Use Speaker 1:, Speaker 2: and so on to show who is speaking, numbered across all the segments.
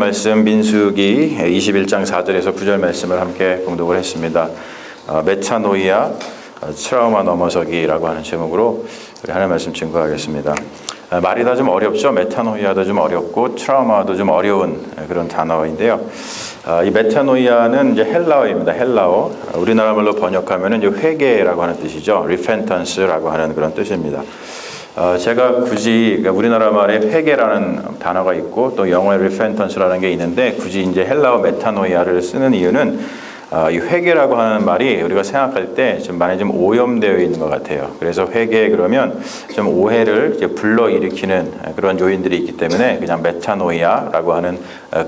Speaker 1: 말씀 민수기 21장 4절에서 9절 말씀을 함께 공독을 했습니다. 메타노이아 트라우마 넘어서기라고 하는 제목으로 우리 하나님 말씀 증거하겠습니다. 말이 다 좀 어렵죠. 메타노이아도 좀 어렵고 트라우마도 좀 어려운 그런 단어인데요. 이 메타노이아는 이제 헬라어입니다. 헬라어. 우리나라 말로 번역하면은 이제 회개라고 하는 뜻이죠. repentance라고 하는 그런 뜻입니다. 제가 굳이 우리나라 말에 회개라는 단어가 있고 또 영어에 repentance라는 게 있는데 굳이 이제 헬라어 메타노이아를 쓰는 이유는 이 회개라고 하는 말이 우리가 생각할 때 좀 많이 좀 오염되어 있는 것 같아요. 그래서 회개 그러면 좀 오해를 이제 불러일으키는 그런 요인들이 있기 때문에 그냥 메타노이아라고 하는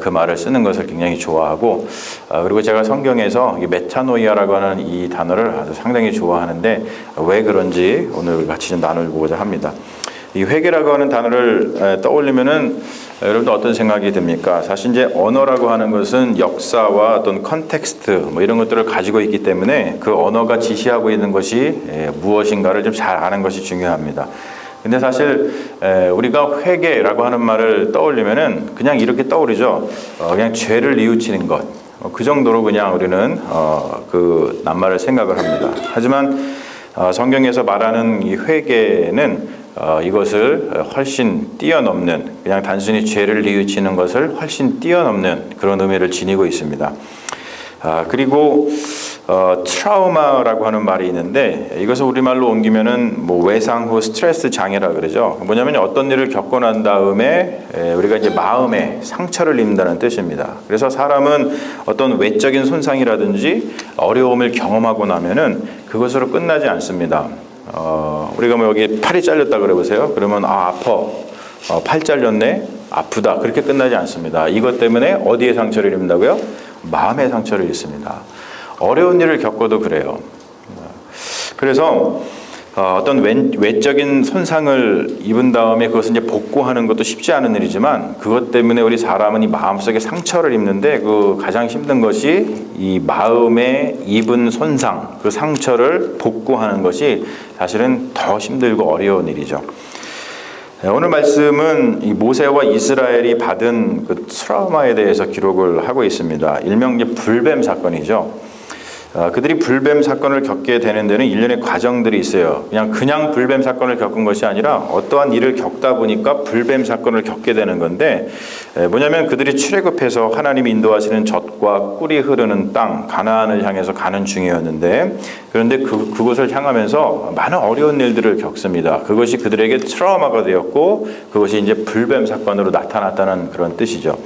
Speaker 1: 그 말을 쓰는 것을 굉장히 좋아하고, 그리고 제가 성경에서 이 메타노이아라고 하는 이 단어를 아주 상당히 좋아하는데 왜 그런지 오늘 같이 좀 나누고자 합니다. 이 회개라고 하는 단어를 떠올리면은 여러분들 어떤 생각이 듭니까? 사실 이제 언어라고 하는 것은 역사와 어떤 컨텍스트 뭐 이런 것들을 가지고 있기 때문에 그 언어가 지시하고 있는 것이 무엇인가를 좀 잘 아는 것이 중요합니다. 근데 사실 우리가 회개라고 하는 말을 떠올리면은 그냥 이렇게 떠오르죠. 그냥 죄를 뉘우치는 것. 그 정도로 그냥 우리는 그 낱말을 생각을 합니다. 하지만 성경에서 말하는 이 회개는 이것을 훨씬 뛰어넘는, 그냥 단순히 죄를 뉘우치는 것을 훨씬 뛰어넘는 그런 의미를 지니고 있습니다. 그리고 트라우마라고 하는 말이 있는데 이것을 우리말로 옮기면은 뭐 외상 후 스트레스 장애라 그러죠. 뭐냐면 어떤 일을 겪고 난 다음에 우리가 이제 마음에 상처를 입는다는 뜻입니다. 그래서 사람은 어떤 외적인 손상이라든지 어려움을 경험하고 나면은 그것으로 끝나지 않습니다. 우리가 뭐 여기 팔이 잘렸다 그래 보세요. 그러면 아파. 팔 잘렸네. 아프다. 그렇게 끝나지 않습니다. 이것 때문에 어디에 상처를 입는다고요? 마음에 상처를 입습니다. 어려운 일을 겪어도 그래요. 그래서 어떤 외적인 손상을 입은 다음에 그것을 이제 복구하는 것도 쉽지 않은 일이지만 그것 때문에 우리 사람은 이 마음속에 상처를 입는데 그 가장 힘든 것이 이 마음에 입은 손상, 그 상처를 복구하는 것이 사실은 더 힘들고 어려운 일이죠. 오늘 말씀은 이 모세와 이스라엘이 받은 그 트라우마에 대해서 기록을 하고 있습니다. 일명 이제 불뱀 사건이죠. 그들이 불뱀 사건을 겪게 되는 데는 일련의 과정들이 있어요. 그냥 불뱀 사건을 겪은 것이 아니라 어떠한 일을 겪다 보니까 불뱀 사건을 겪게 되는 건데, 뭐냐면 그들이 출애굽해서 하나님이 인도하시는 젖과 꿀이 흐르는 땅 가나안을 향해서 가는 중이었는데, 그런데 그곳을 향하면서 많은 어려운 일들을 겪습니다. 그것이 그들에게 트라우마가 되었고 그것이 이제 불뱀 사건으로 나타났다는 그런 뜻이죠.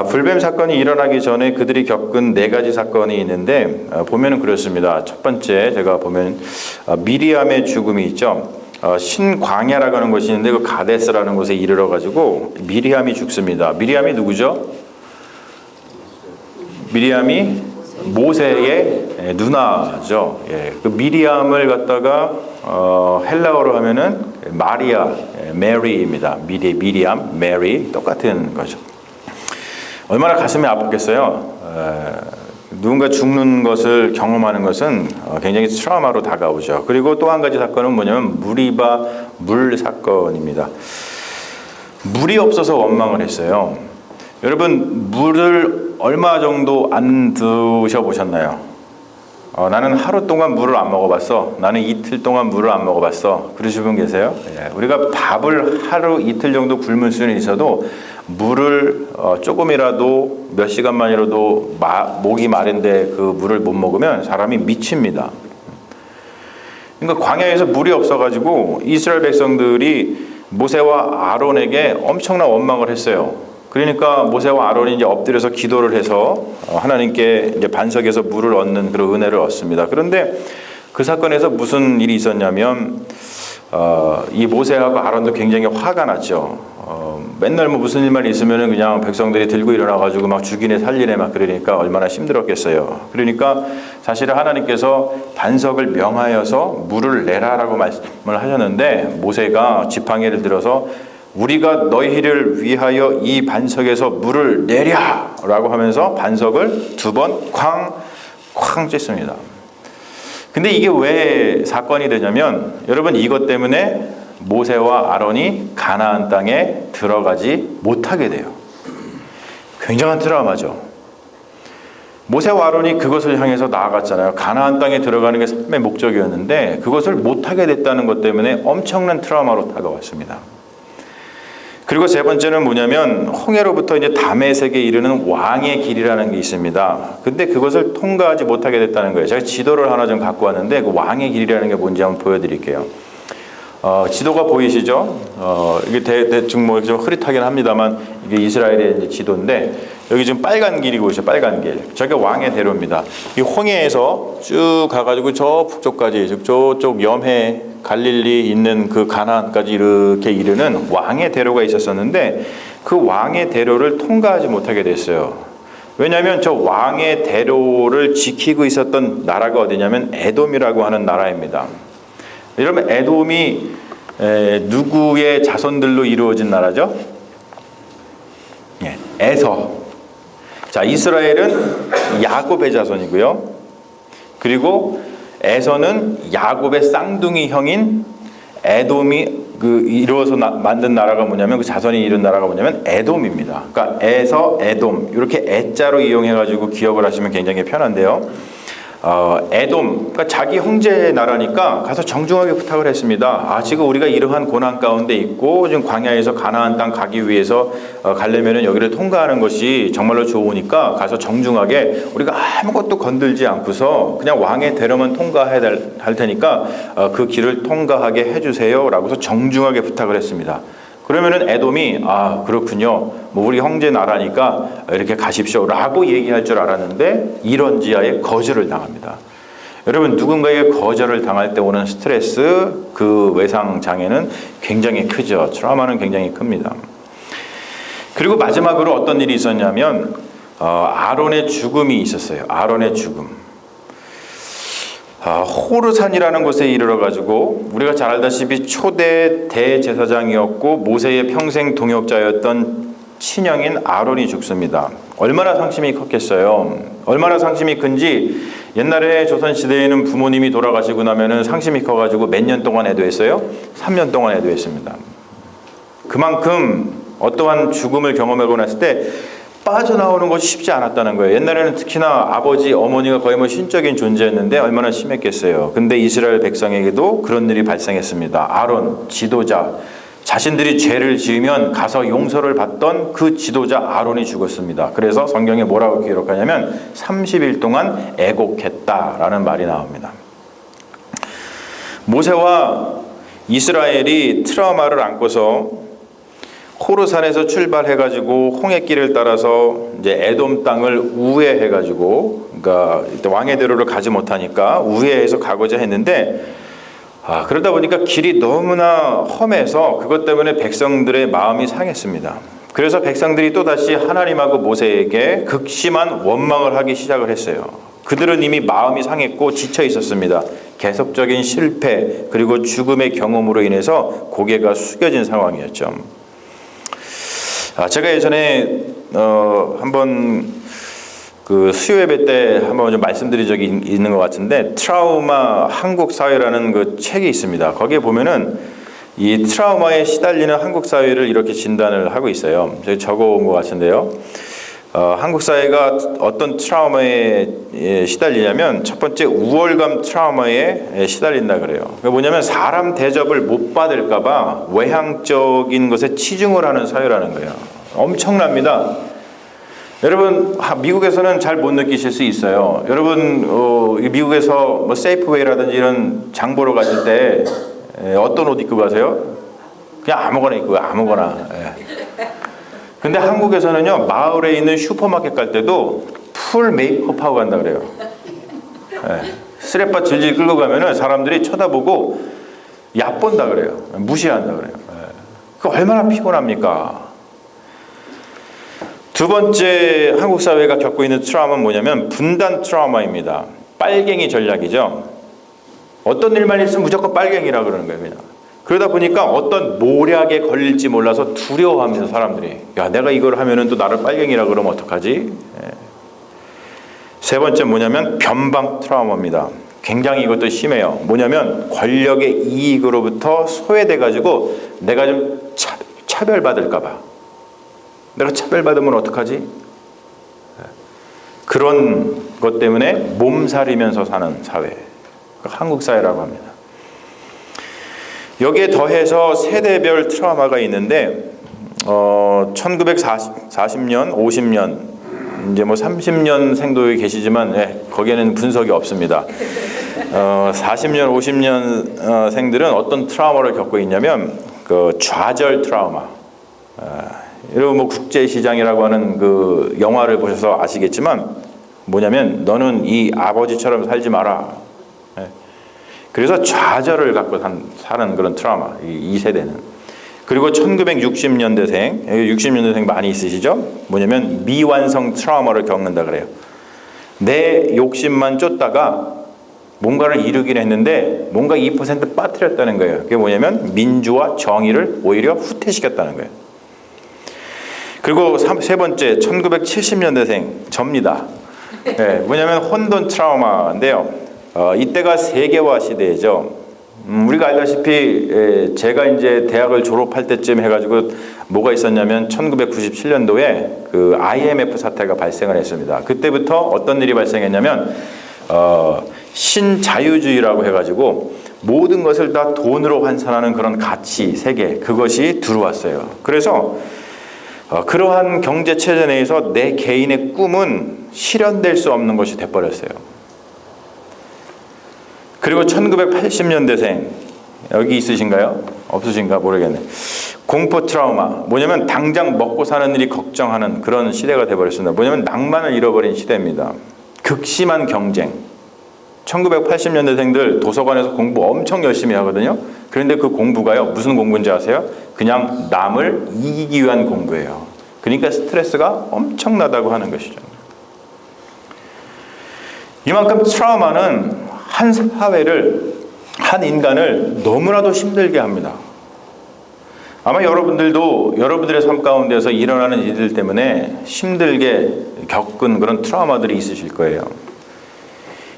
Speaker 1: 불뱀 사건이 일어나기 전에 그들이 겪은 4가지 사건이 있는데 보면은 그렇습니다. 첫 번째 제가 보면 미리암의 죽음이 있죠. 신광야라고 하는 것이 있는데 그 가데스라는 곳에 이르러 가지고 미리암이 죽습니다. 미리암이 누구죠? 미리암이 모세의 누나죠. 그 미리암을 갖다가 헬라어로 하면은 마리아, 메리입니다. 미리암, 메리 똑같은 거죠. 얼마나 가슴이 아팠겠어요. 누군가 죽는 것을 경험하는 것은 굉장히 트라우마로 다가오죠. 그리고 또 한 가지 사건은 뭐냐면 무리바 물 사건입니다. 물이 없어서 원망을 했어요. 여러분 물을 얼마 정도 안 드셔보셨나요? 나는 하루 동안 물을 안 먹어봤어. 나는 이틀 동안 물을 안 먹어봤어. 그러신 분 계세요? 우리가 밥을 하루 이틀 정도 굶을 수는 있어도 물을 조금이라도 몇 시간만이라도 목이 마른데 그 물을 못 먹으면 사람이 미칩니다. 그러니까 광야에서 물이 없어가지고 이스라엘 백성들이 모세와 아론에게 엄청난 원망을 했어요. 그러니까 모세와 아론이 이제 엎드려서 기도를 해서 하나님께 이제 반석에서 물을 얻는 그런 은혜를 얻습니다. 그런데 그 사건에서 무슨 일이 있었냐면 이 모세하고 아론도 굉장히 화가 났죠. 맨날 뭐 무슨 일만 있으면은 그냥 백성들이 들고 일어나가지고 막 죽이네 살리네 막 그러니까 얼마나 힘들었겠어요. 그러니까 사실은 하나님께서 반석을 명하여서 물을 내라라고 말씀을 하셨는데 모세가 지팡이를 들어서 우리가 너희를 위하여 이 반석에서 물을 내랴라고 하면서 반석을 2번 쾅 찢습니다. 근데 이게 왜 사건이 되냐면 여러분 이것 때문에 모세와 아론이 가나안 땅에 들어가지 못하게 돼요. 굉장한 트라우마죠. 모세와 아론이 그것을 향해서 나아갔잖아요. 가나안 땅에 들어가는 게 삶의 목적이었는데 그것을 못하게 됐다는 것 때문에 엄청난 트라우마로 다가왔습니다. 그리고 세 번째는 뭐냐면 홍해로부터 이제 다메섹에 이르는 왕의 길이라는 게 있습니다. 근데 그것을 통과하지 못하게 됐다는 거예요. 제가 지도를 하나 좀 갖고 왔는데 그 왕의 길이라는 게 뭔지 한번 보여드릴게요. 지도가 보이시죠? 이게 대충 뭐 좀 흐릿하긴 합니다만 이게 이스라엘의 이제 지도인데 여기 지금 빨간 길이 보이시죠? 빨간 길. 저게 왕의 대로입니다. 이 홍해에서 쭉 가가지고 저 북쪽까지 저쪽 염해 갈릴리 있는 그 가나안까지 이렇게 이르는 왕의 대로가 있었었는데 그 왕의 대로를 통과하지 못하게 됐어요. 왜냐하면 저 왕의 대로를 지키고 있었던 나라가 어디냐면 에돔이라고 하는 나라입니다. 여러분 에돔이 누구의 자손들로 이루어진 나라죠? 에서. 자, 이스라엘은 야곱의 자손이고요. 그리고 에서는 야곱의 쌍둥이 형인 에돔이 이루어서 만든 나라가 뭐냐면 그 자손이 이룬 나라가 뭐냐면 에돔입니다. 그러니까 에서 에돔 이렇게 에자로 이용해가지고 기억을 하시면 굉장히 편한데요. 에돔, 그러니까 자기 형제 나라니까 가서 정중하게 부탁을 했습니다. 지금 우리가 이러한 고난 가운데 있고 지금 광야에서 가나안 땅 가기 위해서 가려면은 여기를 통과하는 것이 정말로 좋으니까 가서 정중하게 우리가 아무것도 건들지 않고서 그냥 왕의 대로만 통과해야 할 테니까 그 길을 통과하게 해주세요라고 해서 정중하게 부탁을 했습니다. 그러면은 에돔이 그렇군요. 뭐 우리 형제 나라니까 이렇게 가십시오라고 얘기할 줄 알았는데 이런지하에 거절을 당합니다. 여러분 누군가에게 거절을 당할 때 오는 스트레스 그 외상 장애는 굉장히 크죠. 트라우마는 굉장히 큽니다. 그리고 마지막으로 어떤 일이 있었냐면 아론의 죽음이 있었어요. 아론의 죽음. 호르산이라는 곳에 이르러가지고 우리가 잘 알다시피 초대 대제사장이었고 모세의 평생 동역자였던 친형인 아론이 죽습니다. 얼마나 상심이 컸겠어요. 얼마나 상심이 큰지 옛날에 조선시대에는 부모님이 돌아가시고 나면은 상심이 커가지고 몇 년 동안 애도했어요? 3년 동안 애도했습니다. 그만큼 어떠한 죽음을 경험하고 났을 때 빠져나오는 것이 쉽지 않았다는 거예요. 옛날에는 특히나 아버지, 어머니가 거의 뭐 신적인 존재였는데 얼마나 심했겠어요. 근데 이스라엘 백성에게도 그런 일이 발생했습니다. 아론, 지도자, 자신들이 죄를 지으면 가서 용서를 받던 그 지도자 아론이 죽었습니다. 그래서 성경에 뭐라고 기록하냐면 30일 동안 애곡했다라는 말이 나옵니다. 모세와 이스라엘이 트라우마를 안고서 호르산에서 출발해가지고 홍해길을 따라서 이제 에돔 땅을 우회해가지고, 그러니까 왕의 대로를 가지 못하니까 우회해서 가고자 했는데, 그러다 보니까 길이 너무나 험해서 그것 때문에 백성들의 마음이 상했습니다. 그래서 백성들이 또 다시 하나님하고 모세에게 극심한 원망을 하기 시작을 했어요. 그들은 이미 마음이 상했고 지쳐 있었습니다. 계속적인 실패 그리고 죽음의 경험으로 인해서 고개가 숙여진 상황이었죠. 제가 예전에 한번 그 수요예배 때 한번 좀 말씀드린 적이 있는 것 같은데 트라우마 한국 사회라는 그 책이 있습니다. 거기에 보면은 이 트라우마에 시달리는 한국 사회를 이렇게 진단을 하고 있어요. 제가 적어온 것 같은데요. 한국 사회가 어떤 트라우마에 시달리냐면 첫 번째 우월감 트라우마에 시달린다 그래요. 그게 뭐냐면 사람 대접을 못 받을까봐 외향적인 것에 치중을 하는 사회라는 거예요. 엄청납니다. 여러분 미국에서는 잘 못 느끼실 수 있어요. 여러분 미국에서 뭐 세이프웨이라든지 이런 장 보러 가실 때 어떤 옷 입고 가세요? 그냥 아무거나 입고 가요. 아무거나. 근데 한국에서는요 마을에 있는 슈퍼마켓 갈 때도 풀 메이크업하고 간다 그래요. 스레빠 질질 끌고 가면은 사람들이 쳐다보고 얕본다 그래요. 무시한다 그래요. 그 얼마나 피곤합니까? 두 번째 한국 사회가 겪고 있는 트라우마는 뭐냐면 분단 트라우마입니다. 빨갱이 전략이죠. 어떤 일만 있으면 무조건 빨갱이라 그러는 거예요. 그냥. 그러다 보니까 어떤 모략에 걸릴지 몰라서 두려워합니다. 사람들이. 야, 내가 이걸 하면은 또 나를 빨갱이라 그러면 어떡하지? 세 번째 뭐냐면 변방 트라우마입니다. 굉장히 이것도 심해요. 뭐냐면 권력의 이익으로부터 소외돼 가지고 내가 좀 차별받을까 봐. 내가 차별받으면 어떡하지? 그런 것 때문에 몸살이면서 사는 사회, 한국 사회라고 합니다. 여기에 더해서 세대별 트라우마가 있는데 1940년, 50년, 이제 뭐 30년생도 계시지만 거기에는 분석이 없습니다. 40년, 50년생들은 어떤 트라우마를 겪고 있냐면 그 좌절 트라우마. 여러분 뭐 국제시장이라고 하는 그 영화를 보셔서 아시겠지만 뭐냐면 너는 이 아버지처럼 살지 마라. 그래서 좌절을 갖고 사는 그런 트라우마, 이 세대는. 그리고 1960년대생, 60년대생 많이 있으시죠? 뭐냐면 미완성 트라우마를 겪는다 그래요. 내 욕심만 쫓다가 뭔가를 이루긴 했는데 뭔가 2% 빠뜨렸다는 거예요. 그게 뭐냐면 민주와 정의를 오히려 후퇴시켰다는 거예요. 그리고 세 번째, 1970년대생 접니다. 뭐냐면 혼돈 트라우마인데요. 이때가 세계화 시대죠. 우리가 알다시피 제가 이제 대학을 졸업할 때쯤 해가지고 뭐가 있었냐면 1997년도에 그 IMF 사태가 발생을 했습니다. 그때부터 어떤 일이 발생했냐면 신자유주의라고 해가지고 모든 것을 다 돈으로 환산하는 그런 가치, 세계, 그것이 들어왔어요. 그래서 그러한 경제 체제 내에서 내 개인의 꿈은 실현될 수 없는 것이 돼버렸어요. 그리고 1980년대생 여기 있으신가요? 없으신가 모르겠네. 공포 트라우마, 뭐냐면 당장 먹고 사는 일이 걱정하는 그런 시대가 돼버렸습니다. 뭐냐면 낭만을 잃어버린 시대입니다. 극심한 경쟁. 1980년대생들 도서관에서 공부 엄청 열심히 하거든요. 그런데 그 공부가요, 무슨 공부인지 아세요? 그냥 남을 이기기 위한 공부예요. 그러니까 스트레스가 엄청나다고 하는 것이죠. 이만큼 트라우마는 한 사회를, 한 인간을 너무나도 힘들게 합니다. 아마 여러분들도 여러분들의 삶 가운데서 일어나는 일들 때문에 힘들게 겪은 그런 트라우마들이 있으실 거예요.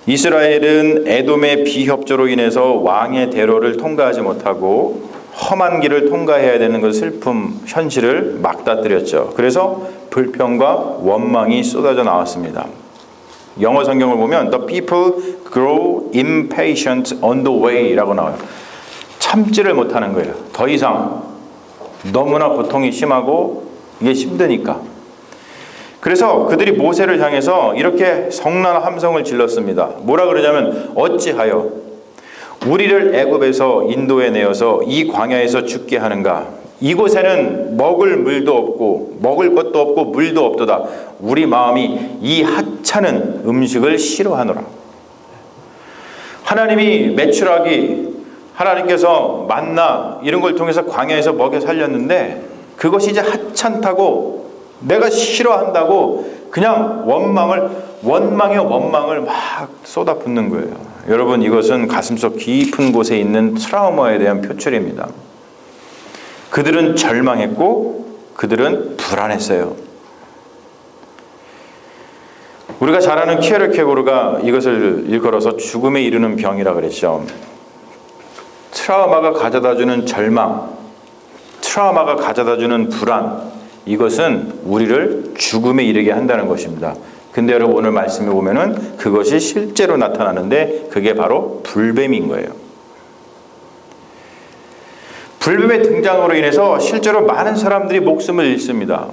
Speaker 1: 이스라엘은 에돔의 비협조로 인해서 왕의 대로를 통과하지 못하고 험한 길을 통과해야 되는 그 슬픔, 현실을 막다뜨렸죠. 그래서 불평과 원망이 쏟아져 나왔습니다. 영어 성경을 보면 The people grow impatient on the way라고 나와요. 참지를 못하는 거예요. 더 이상 너무나 고통이 심하고 이게 힘드니까. 그래서 그들이 모세를 향해서 이렇게 성난 함성을 질렀습니다. 뭐라 그러냐면 어찌하여 우리를 애굽에서 인도에 내어서 이 광야에서 죽게 하는가? 이곳에는 먹을 물도 없고 먹을 것도 없고 물도 없도다. 우리 마음이 이 하찮은 음식을 싫어하노라. 하나님이 메추라기, 하나님께서 만나 이런 걸 통해서 광야에서 먹여 살렸는데 그것이 이제 하찮다고 내가 싫어한다고 그냥 원망의 원망을 막 쏟아붓는 거예요. 여러분, 이것은 가슴속 깊은 곳에 있는 트라우마에 대한 표출입니다. 그들은 절망했고 그들은 불안했어요. 우리가 잘 아는 키에르케고르가 이것을 일컬어서 죽음에 이르는 병이라 그랬죠. 트라우마가 가져다주는 절망, 트라우마가 가져다주는 불안, 이것은 우리를 죽음에 이르게 한다는 것입니다. 근데 여러분, 오늘 말씀에 보면은 그것이 실제로 나타나는데 그게 바로 불뱀인 거예요. 불뱀의 등장으로 인해서 실제로 많은 사람들이 목숨을 잃습니다.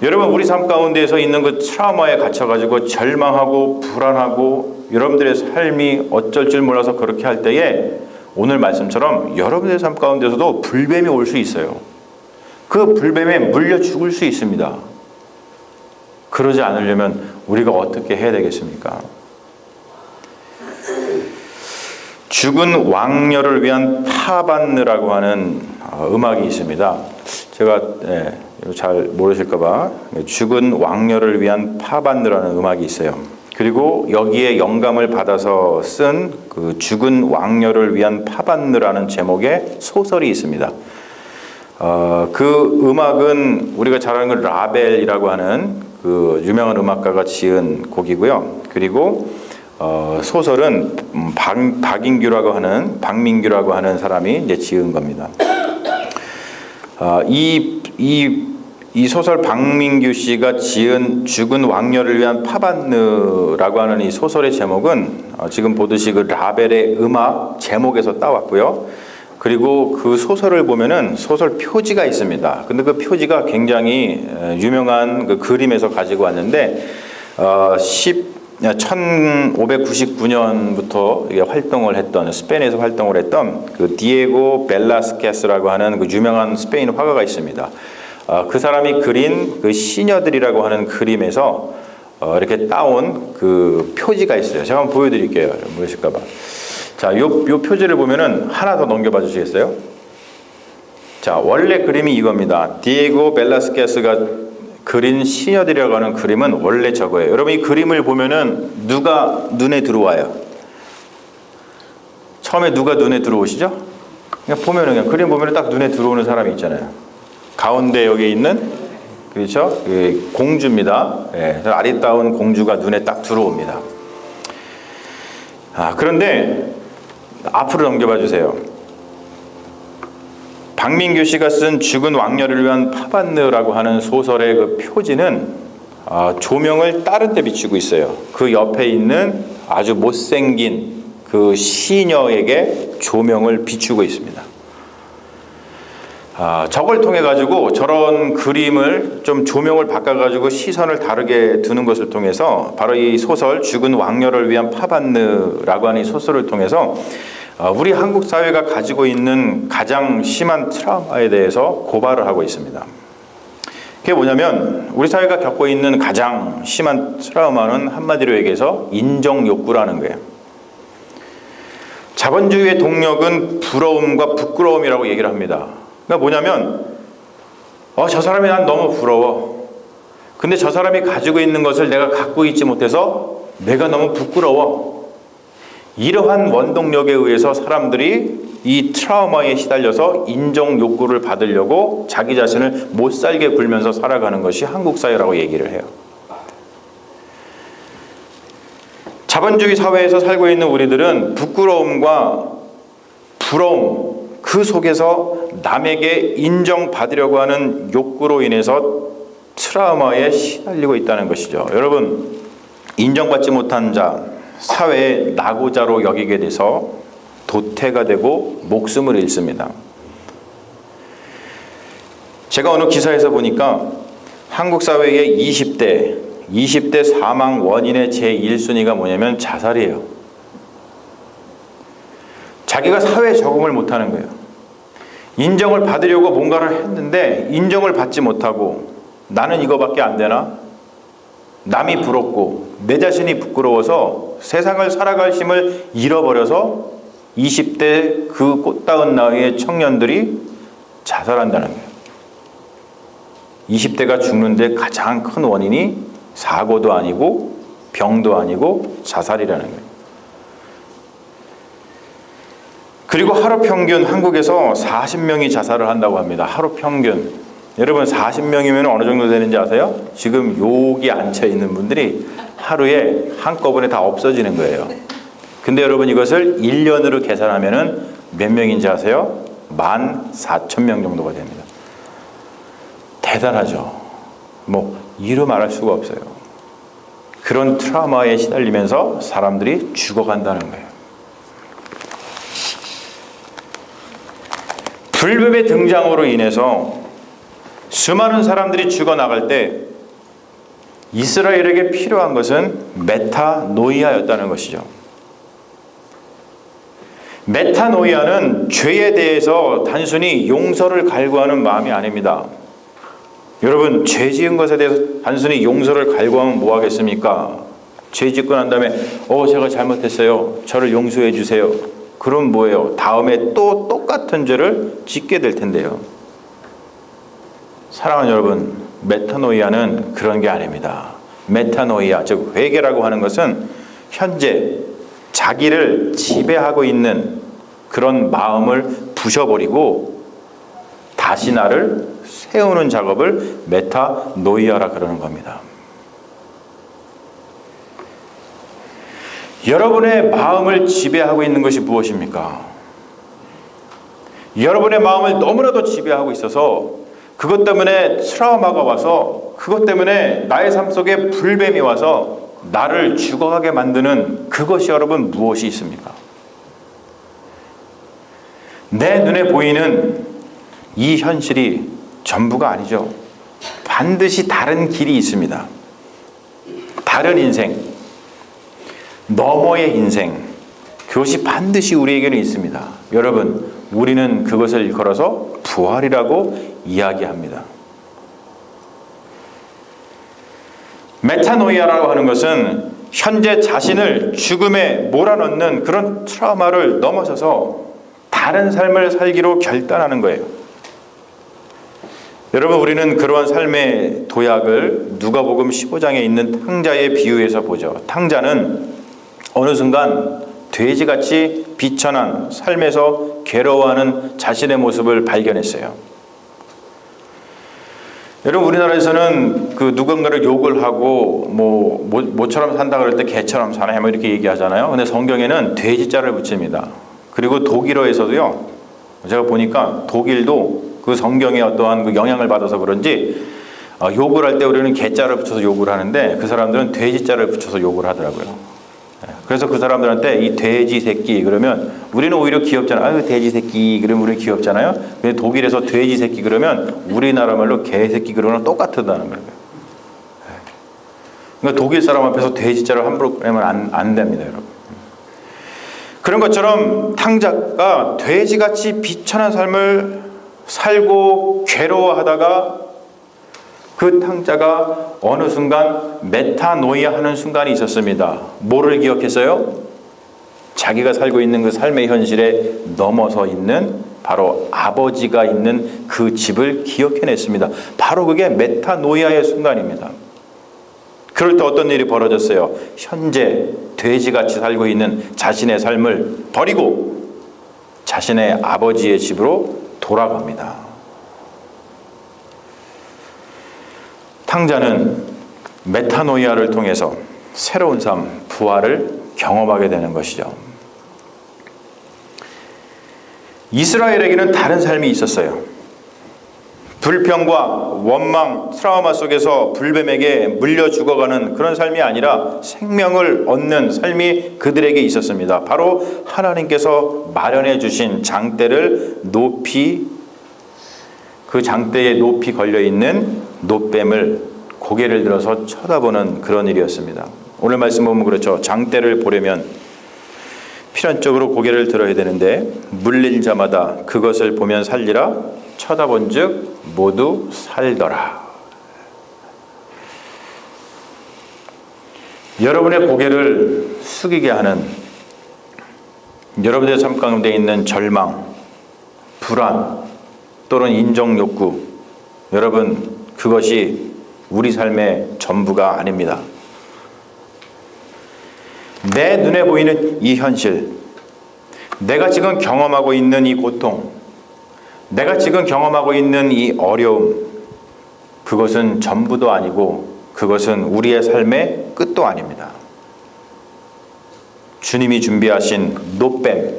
Speaker 1: 여러분, 우리 삶 가운데에서 있는 그 트라우마에 갇혀가지고 절망하고 불안하고 여러분들의 삶이 어쩔 줄 몰라서 그렇게 할 때에 오늘 말씀처럼 여러분들의 삶 가운데서도 불뱀이 올 수 있어요. 그 불뱀에 물려 죽을 수 있습니다. 그러지 않으려면 우리가 어떻게 해야 되겠습니까? 죽은 왕녀를 위한 파반느라고 하는 음악이 있습니다. 제가 잘 모르실까봐 죽은 왕녀를 위한 파반느라는 음악이 있어요. 그리고 여기에 영감을 받아서 쓴 그 죽은 왕녀를 위한 파반느라는 제목의 소설이 있습니다. 그 음악은 우리가 잘 아는 그 라벨이라고 하는 그 유명한 음악가가 지은 곡이고요. 그리고 소설은 박민규라고 하는 사람이 이제 지은 겁니다. 이 이 소설 박민규 씨가 지은 죽은 왕녀를 위한 파반느라고 하는 이 소설의 제목은 지금 보듯이 그 라벨의 음악 제목에서 따왔고요. 그리고 그 소설을 보면은 소설 표지가 있습니다. 근데 그 표지가 굉장히 유명한 그 그림에서 가지고 왔는데 1599년부터 활동을 했던, 스페인에서 활동을 했던 그 디에고 벨라스케스라고 하는 그 유명한 스페인 화가가 있습니다. 그 사람이 그린 그 시녀들이라고 하는 그림에서 이렇게 따온 그 표지가 있어요. 제가 한번 보여드릴게요. 모르실까봐. 자, 요 표지를 보면은 하나 더 넘겨봐 주시겠어요? 자, 원래 그림이 이겁니다. 디에고 벨라스케스가 그린 시녀들이라고 하는 그림은 원래 저거예요. 여러분, 이 그림을 보면은 누가 눈에 들어와요? 처음에 누가 눈에 들어오시죠? 그냥 보면은, 그냥 그림 보면은 딱 눈에 들어오는 사람이 있잖아요. 가운데 여기 있는, 그렇죠? 공주입니다. 예, 아리따운 공주가 눈에 딱 들어옵니다. 그런데 앞으로 넘겨봐 주세요. 박민규 씨가 쓴 죽은 왕녀를 위한 파반느라고 하는 소설의 그 표지는 조명을 다른 데 비추고 있어요. 그 옆에 있는 아주 못생긴 그 시녀에게 조명을 비추고 있습니다. 저걸 통해 가지고, 저런 그림을 좀 조명을 바꿔 가지고 시선을 다르게 두는 것을 통해서, 바로 이 소설 죽은 왕녀를 위한 파반느라고 하는 이 소설을 통해서 우리 한국 사회가 가지고 있는 가장 심한 트라우마에 대해서 고발을 하고 있습니다. 그게 뭐냐면, 우리 사회가 겪고 있는 가장 심한 트라우마는 한마디로 얘기해서 인정 욕구라는 거예요. 자본주의의 동력은 부러움과 부끄러움이라고 얘기를 합니다. 그러니까 뭐냐면, 저 사람이 난 너무 부러워. 근데 저 사람이 가지고 있는 것을 내가 갖고 있지 못해서 내가 너무 부끄러워. 이러한 원동력에 의해서 사람들이 이 트라우마에 시달려서 인정 욕구를 받으려고 자기 자신을 못 살게 굴면서 살아가는 것이 한국 사회라고 얘기를 해요. 자본주의 사회에서 살고 있는 우리들은 부끄러움과 부러움, 그 속에서 남에게 인정받으려고 하는 욕구로 인해서 트라우마에 시달리고 있다는 것이죠. 여러분, 인정받지 못한 자, 사회의 낙오자로 여기게 돼서 도태가 되고 목숨을 잃습니다. 제가 어느 기사에서 보니까 한국 사회의 20대 사망 원인의 제1순위가 뭐냐면 자살이에요. 자기가 사회에 적응을 못하는 거예요. 인정을 받으려고 뭔가를 했는데 인정을 받지 못하고, 나는 이거밖에 안 되나? 남이 부럽고 내 자신이 부끄러워서 세상을 살아갈 힘을 잃어버려서 20대 그 꽃다운 나이의 청년들이 자살한다는 거예요. 20대가 죽는데 가장 큰 원인이 사고도 아니고 병도 아니고 자살이라는 거예요. 그리고 하루 평균 한국에서 40명이 자살을 한다고 합니다. 하루 평균. 여러분, 40명이면 어느 정도 되는지 아세요? 지금 여기 앉아 있는 분들이 하루에 한꺼번에 다 없어지는 거예요. 근데 여러분, 이것을 1년으로 계산하면은 몇 명인지 아세요? 14,000명 정도가 됩니다. 대단하죠. 이루 말할 수가 없어요. 그런 트라우마에 시달리면서 사람들이 죽어간다는 거예요. 불법의 등장으로 인해서 수많은 사람들이 죽어나갈 때 이스라엘에게 필요한 것은 메타노이아였다는 것이죠. 메타노이아는 죄에 대해서 단순히 용서를 갈구하는 마음이 아닙니다. 여러분, 죄 지은 것에 대해서 단순히 용서를 갈구하면 뭐 하겠습니까? 죄 짓고 난 다음에 제가 잘못했어요, 저를 용서해 주세요. 그럼 뭐예요? 다음에 또 똑같은 죄를 짓게 될 텐데요. 사랑하는 여러분, 메타노이아는 그런 게 아닙니다. 메타노이아, 즉 회개라고 하는 것은 현재 자기를 지배하고 있는 그런 마음을 부셔버리고 다시 나를 세우는 작업을 메타노이아라 그러는 겁니다. 여러분의 마음을 지배하고 있는 것이 무엇입니까? 여러분의 마음을 너무나도 지배하고 있어서 그것 때문에 트라우마가 와서 그것 때문에 나의 삶 속에 불뱀이 와서 나를 죽어가게 만드는 그것이 여러분 무엇이 있습니까? 내 눈에 보이는 이 현실이 전부가 아니죠. 반드시 다른 길이 있습니다. 다른 인생, 너머의 인생, 그것이 반드시 우리에게는 있습니다. 여러분, 우리는 그것을 일컬어서 부활이라고 이야기합니다. 메타노이아라고 하는 것은 현재 자신을 죽음에 몰아넣는 그런 트라우마를 넘어서서 다른 삶을 살기로 결단하는 거예요. 여러분, 우리는 그러한 삶의 도약을 누가복음 15장에 있는 탕자의 비유에서 보죠. 탕자는 어느 순간 돼지같이 비천한 삶에서 괴로워하는 자신의 모습을 발견했어요. 여러분, 우리나라에서는 그 누군가를 욕을 하고 모처럼 산다 그럴 때 개처럼 사네 뭐 이렇게 얘기하잖아요. 근데 성경에는 돼지자를 붙입니다. 그리고 독일어에서도요. 제가 보니까 독일도 그 성경의 어떠한 그 영향을 받아서 그런지 욕을 할 때 우리는 개자를 붙여서 욕을 하는데 그 사람들은 돼지자를 붙여서 욕을 하더라고요. 그래서 그 사람들한테 이 돼지 새끼 그러면 우리는 오히려 귀엽잖아요. 아유 돼지 새끼 그러면 우리는 귀엽잖아요. 근데 독일에서 돼지 새끼 그러면 우리나라 말로 개 새끼 그러면 똑같다는 거예요. 그러니까 독일 사람 앞에서 돼지자를 함부로 그러면 안 됩니다, 여러분. 그런 것처럼 탕자가 돼지같이 비천한 삶을 살고 괴로워하다가 그 탕자가 어느 순간 메타노이아 하는 순간이 있었습니다. 뭐를 기억했어요? 자기가 살고 있는 그 삶의 현실에 넘어서 있는 바로 아버지가 있는 그 집을 기억해냈습니다. 바로 그게 메타노이아의 순간입니다. 그럴 때 어떤 일이 벌어졌어요? 현재 돼지같이 살고 있는 자신의 삶을 버리고 자신의 아버지의 집으로 돌아갑니다. 탕자는 메타노이아를 통해서 새로운 삶, 부활을 경험하게 되는 것이죠. 이스라엘에게는 다른 삶이 있었어요. 불평과 원망, 트라우마 속에서 불뱀에게 물려 죽어가는 그런 삶이 아니라 생명을 얻는 삶이 그들에게 있었습니다. 바로 하나님께서 마련해 주신 장대를 높이, 그 장대에 높이 걸려있는 놋뱀을 고개를 들어서 쳐다보는 그런 일이었습니다. 오늘 말씀 보면 그렇죠. 장대를 보려면 필연적으로 고개를 들어야 되는데 물릴 자마다 그것을 보면 살리라 쳐다본 즉 모두 살더라. 여러분의 고개를 숙이게 하는 여러분의 삶 가운데 있는 절망, 불안 또는 인정 욕구, 여러분 그것이 우리 삶의 전부가 아닙니다. 내 눈에 보이는 이 현실, 내가 지금 경험하고 있는 이 고통, 내가 지금 경험하고 있는 이 어려움, 그것은 전부도 아니고 그것은 우리의 삶의 끝도 아닙니다. 주님이 준비하신 놋뱀,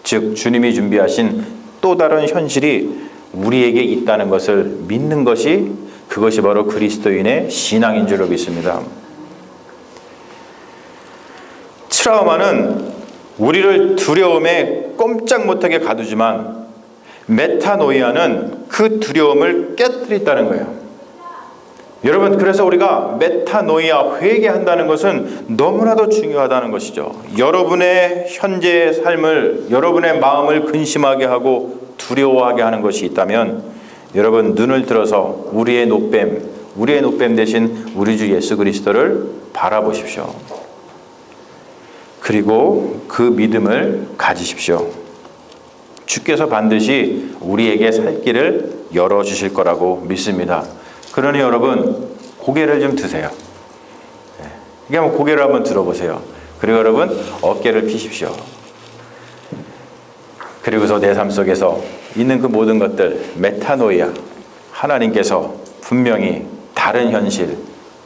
Speaker 1: 즉 주님이 준비하신 또 다른 현실이 우리에게 있다는 것을 믿는 것이, 그것이 바로 그리스도인의 신앙인 줄로 믿습니다. 트라우마는 우리를 두려움에 꼼짝 못하게 가두지만 메타노이아는 그 두려움을 깨뜨린다는 거예요. 여러분, 그래서 우리가 메타노이아, 회개한다는 것은 너무나도 중요하다는 것이죠. 여러분의 현재의 삶을, 여러분의 마음을 근심하게 하고 두려워하게 하는 것이 있다면 여러분 눈을 들어서 우리의 놋뱀 대신 우리 주 예수 그리스도를 바라보십시오. 그리고 그 믿음을 가지십시오. 주께서 반드시 우리에게 살 길을 열어주실 거라고 믿습니다. 그러니 여러분 고개를 좀 드세요. 이게 한번 고개를 한번 들어보세요. 그리고 여러분 어깨를 펴십시오. 그리고서 내 삶 속에서 있는 그 모든 것들, 메타노이아, 하나님께서 분명히 다른 현실,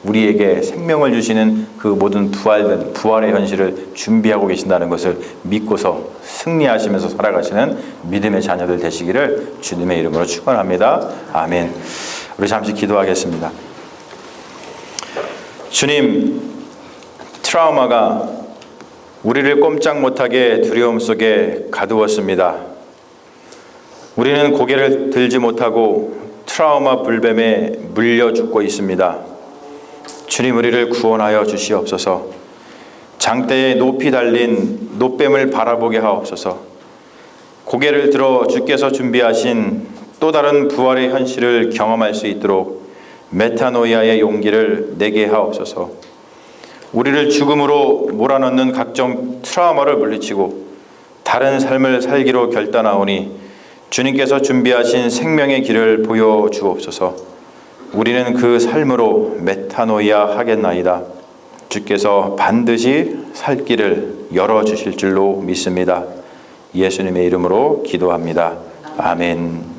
Speaker 1: 우리에게 생명을 주시는 그 모든 부활의 현실을 준비하고 계신다는 것을 믿고서 승리하시면서 살아가시는 믿음의 자녀들 되시기를 주님의 이름으로 축원합니다. 아멘. 우리 잠시 기도하겠습니다. 주님, 트라우마가 우리를 꼼짝 못하게 두려움 속에 가두었습니다. 우리는 고개를 들지 못하고 트라우마 불뱀에 물려 죽고 있습니다. 주님, 우리를 구원하여 주시옵소서. 장대에 높이 달린 놋뱀을 바라보게 하옵소서. 고개를 들어 주께서 준비하신 또 다른 부활의 현실을 경험할 수 있도록 메타노이아의 용기를 내게 하옵소서. 우리를 죽음으로 몰아넣는 각종 트라우마를 물리치고 다른 삶을 살기로 결단하오니 주님께서 준비하신 생명의 길을 보여주옵소서. 우리는 그 삶으로 메타노이아 하겠나이다. 주께서 반드시 살 길을 열어주실 줄로 믿습니다. 예수님의 이름으로 기도합니다. 아멘.